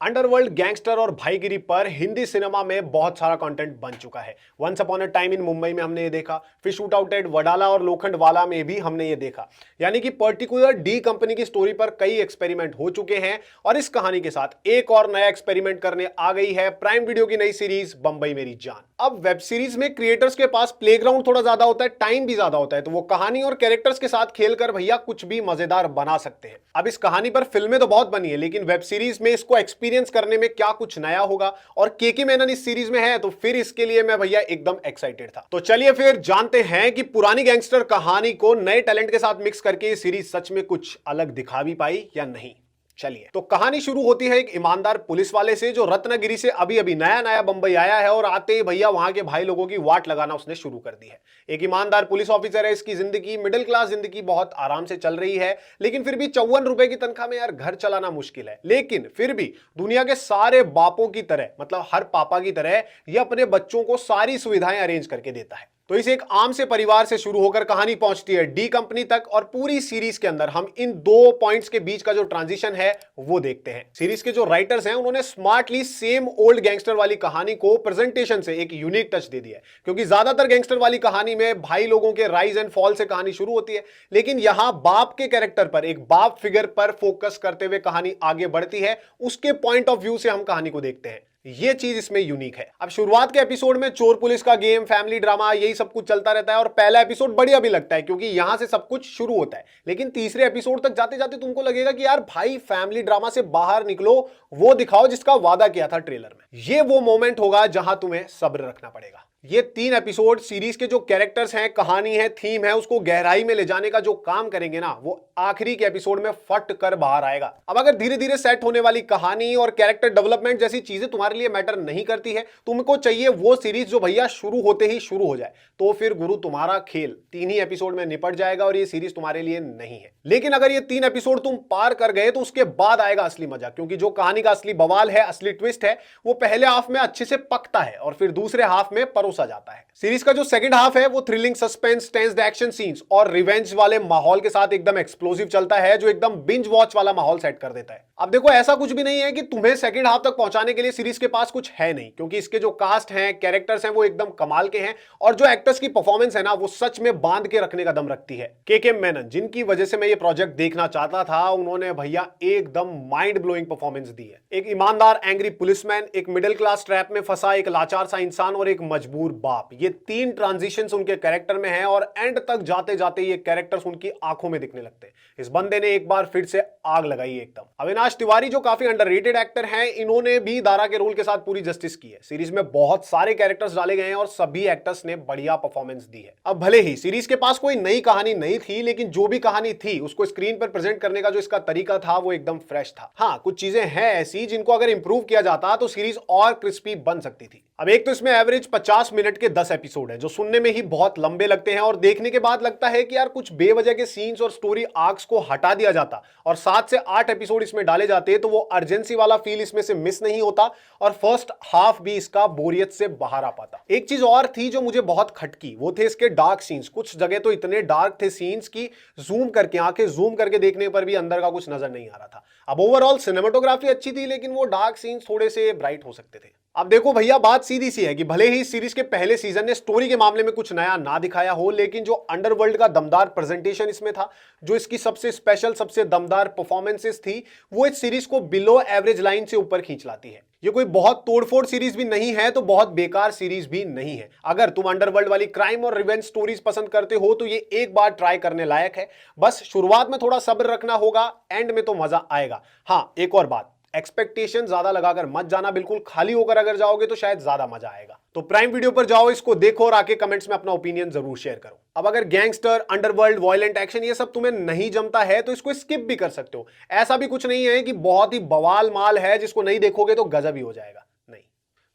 Underworld gangster और भाईगिरी पर Hindi cinema में बहुत सारा कंटेंट बन चुका है। Once upon a time in Mumbai में हमने ये देखा, फिर शूट आउट एट वडाला और लोखंडवाला में भी हमने ये देखा। यानी कि पर्टिकुलर डी कंपनी की स्टोरी पर कई एक्सपेरिमेंट हो चुके हैं और इस कहानी के साथ एक और नया एक्सपेरिमेंट करने आ गई है प्राइम वीडियो की नई सीरीज बंबई मेरी जान। अब वेब सीरीज में क्रिएटर्स के पास प्लेग्राउंड थोड़ा ज्यादा होता है, टाइम भी ज्यादा होता है, तो वो कहानी और कैरेक्टर्स के साथ खेलकर भैया कुछ भी मजेदार बना सकते हैं। अब इस कहानी पर फिल्में तो बहुत बनी है, लेकिन वेब सीरीज में इसको एक्सपीरियंस करने में क्या कुछ नया होगा और के मेनन इस सीरीज में है, तो फिर इसके लिए मैं भैया एकदम एक्साइटेड था। तो चलिए फिर जानते हैं कि पुरानी गैंगस्टर कहानी को नए टैलेंट के साथ मिक्स करके ये सीरीज सच में कुछ अलग दिखा भी पाई या नहीं। चलिए, तो कहानी शुरू होती है एक ईमानदार पुलिस वाले से जो रत्नागिरी से अभी अभी नया नया बंबई आया है और आते ही भैया वहां के भाई लोगों की वाट लगाना उसने शुरू कर दी है। एक ईमानदार पुलिस ऑफिसर है, इसकी जिंदगी मिडिल क्लास जिंदगी बहुत आराम से चल रही है, लेकिन फिर भी 54 रुपए की तनख्वाह में यार घर चलाना मुश्किल है। लेकिन फिर भी दुनिया के सारे बापों की तरह, मतलब हर पापा की तरह, ये अपने बच्चों को सारी सुविधाएं अरेंज करके देता है। तो इस एक आम से परिवार से शुरू होकर कहानी पहुंचती है डी कंपनी तक और पूरी सीरीज के अंदर हम इन दो पॉइंट्स के बीच का जो ट्रांजिशन है वो देखते हैं। सीरीज के जो राइटर्स हैं उन्होंने स्मार्टली सेम ओल्ड गैंगस्टर वाली कहानी को प्रेजेंटेशन से एक यूनिक टच दे दिया है, क्योंकि ज्यादातर गैंगस्टर वाली कहानी में भाई लोगों के राइज एंड फॉल से कहानी शुरू होती है, लेकिन यहां बाप के कैरेक्टर पर, एक बाप फिगर पर फोकस करते हुए कहानी आगे बढ़ती है। उसके पॉइंट ऑफ व्यू से हम कहानी को देखते हैं। ये चीज इसमें यूनिक है। अब शुरुआत के एपिसोड में चोर पुलिस का गेम, फैमिली ड्रामा, यही सब कुछ चलता रहता है और पहला एपिसोड बढ़िया भी लगता है क्योंकि यहां से सब कुछ शुरू होता है। लेकिन तीसरे एपिसोड तक जाते जाते तुमको लगेगा कि यार भाई फैमिली ड्रामा से बाहर निकलो, वो दिखाओ जिसका वादा किया था ट्रेलर में। ये वो मोमेंट होगा जहां तुम्हें सब्र रखना पड़ेगा। ये 3 एपिसोड सीरीज के जो कैरेक्टर्स हैं, कहानी है, थीम है, उसको गहराई में ले जाने का जो काम करेंगे ना, वो आखिरी के एपिसोड में फट कर बाहर आएगा। अब अगर धीरे धीरे सेट होने वाली कहानी और कैरेक्टर डेवलपमेंट जैसी चीजें तुम्हारे लिए मैटर नहीं करती है, तुमको चाहिए वो सीरीज जो भैया शुरू होते ही शुरू हो जाए, तो फिर गुरु तुम्हारा खेल 3 ही एपिसोड में निपट जाएगा और ये सीरीज तुम्हारे लिए नहीं है। लेकिन अगर ये 3 एपिसोड तुम पार कर गए तो उसके बाद आएगा असली मजा, क्योंकि जो कहानी का असली बवाल है, असली ट्विस्ट है, वो पहले हाफ में अच्छे से पकता है और फिर दूसरे हाफ में परोसा जाता है। सीरीज का जो सेकंड हाफ है वो thrilling, suspense, tensed action scenes और रिवेंज वाले माहौल के साथ एकदम एक्सप्लोसिव चलता है, जो एकदम बिंज वॉच वाला माहौल सेट कर देता है। अब देखो, ऐसा कुछ भी नहीं है कि तुम्हें सेकंड हाफ तक पहुंचाने के लिए सीरीज के पास कुछ है नहीं, क्योंकि इसके जो कास्ट हैं, कैरेक्टर्स हैं, वो एकदम कमाल के हैं और जो एक्टर्स की परफॉर्मेंस है ना, वो सच में बांध के रखने का दम रखती है। के मेनन, जिनकी वजह से मैं ये प्रोजेक्ट देखना चाहता था, उन्होंने भैया एकदम माइंड ब्लोइंग परफॉर्मेंस दी है। एक ईमानदार एंग्री पुलिसमैन, एक मिडिल क्लास ट्रैप में फंसा एक लाचार सा इंसान और एक मजबूर बाप, ये 3 ट्रांजिशंस उनके कैरेक्टर में हैं और एंड तक जाते जाते ये कैरेक्टर्स उनकी आंखों में दिखने लगते हैं। इस बंदे ने एक बार फिर से आग लगाई एकदम। अविनाश तिवारी जो काफी अंडररेटेड एक्टर हैं, इन्होंने भी दारा के रोल के साथ पूरी जस्टिस की है। सीरीज में बहुत सारे कैरेक्टर्स डाले गए हैं और सभी एक्टर्स ने बढ़िया परफॉर्मेंस दी है। अब भले ही सीरीज के पास कोई नई कहानी नहीं थी, लेकिन जो भी कहानी थी उसको स्क्रीन पर प्रेजेंट करने का जो इसका तरीका था वो एकदम फ्रेश था। हाँ, कुछ चीजें हैं ऐसी जिनको अगर इंप्रूव किया जाता तो सीरीज और क्रिस्पी बन सकती थी। अब एक तो इसमें एवरेज 50 मिनट के 10 एपिसोड है, जो सुनने में ही बहुत लंबे लगते हैं और देखने के बाद लगता है कि यार कुछ बेवजह के सीन्स और स्टोरी आर्क्स को हटा दिया जाता और 7 से 8 एपिसोड इसमें डाले जाते तो वो अर्जेंसी वाला फील इसमें से मिस नहीं होता और फर्स्ट हाफ भी इसका बोरियत से बाहर आ पाता। एक चीज और थी जो मुझे बहुत खटकी, वो थे इसके डार्क सीन्स। कुछ जगह तो इतने डार्क थे सीन्स की जूम करके, आंखें जूम करके देखने पर भी अंदर का कुछ नजर नहीं आ रहा था। अब ओवरऑल सिनेमेटोग्राफी अच्छी थी, लेकिन वो डार्क सीन्स थोड़े से ब्राइट हो सकते थे। अब देखो भैया, बात सीधी सी है कि भले ही सीरीज के पहले सीजन ने स्टोरी के मामले में कुछ नया ना दिखाया हो, लेकिन जो अंडरवर्ल्ड का दमदार प्रेजेंटेशन इसमें था, जो इसकी सबसे स्पेशल, सबसे दमदार परफॉर्मेंसेस थी, वो इस सीरीज को बिलो एवरेज लाइन से ऊपर खींच लाती है। ये कोई बहुत तोड़फोड़ सीरीज भी नहीं है तो बहुत बेकार सीरीज भी नहीं है। अगर तुम अंडरवर्ल्ड वाली क्राइम और रिवेंज स्टोरीज पसंद करते हो तो ये एक बार ट्राई करने लायक है। बस शुरुआत में थोड़ा सब्र रखना होगा, एंड में तो मजा आएगा। हाँ, एक और बात, एक्सपेक्टेशन ज्यादा लगाकर मत जाना, बिल्कुल खाली होकर अगर जाओगे तो शायद ज्यादा मजा आएगा। तो प्राइम वीडियो पर जाओ, इसको देखो और आके कमेंट्स में अपना ओपिनियन जरूर शेयर करो। अब अगर गैंगस्टर, अंडरवर्ल्ड, वायलेंट एक्शन ये सब तुम्हें नहीं जमता है तो इसको स्किप भी कर सकते हो। ऐसा भी कुछ नहीं है कि बहुत ही बवाल माल है जिसको नहीं देखोगे तो गजब ही हो जाएगा, नहीं।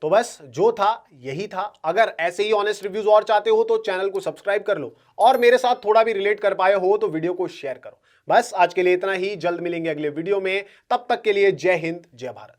तो बस जो था यही था। अगर ऐसे ही ऑनेस्ट रिव्यूज और चाहते हो तो चैनल को सब्सक्राइब कर लो और मेरे साथ थोड़ा भी रिलेट कर पाए हो तो वीडियो को शेयर करो। बस आज के लिए इतना ही, जल्द मिलेंगे अगले वीडियो में। तब तक के लिए जय हिंद, जय भारत।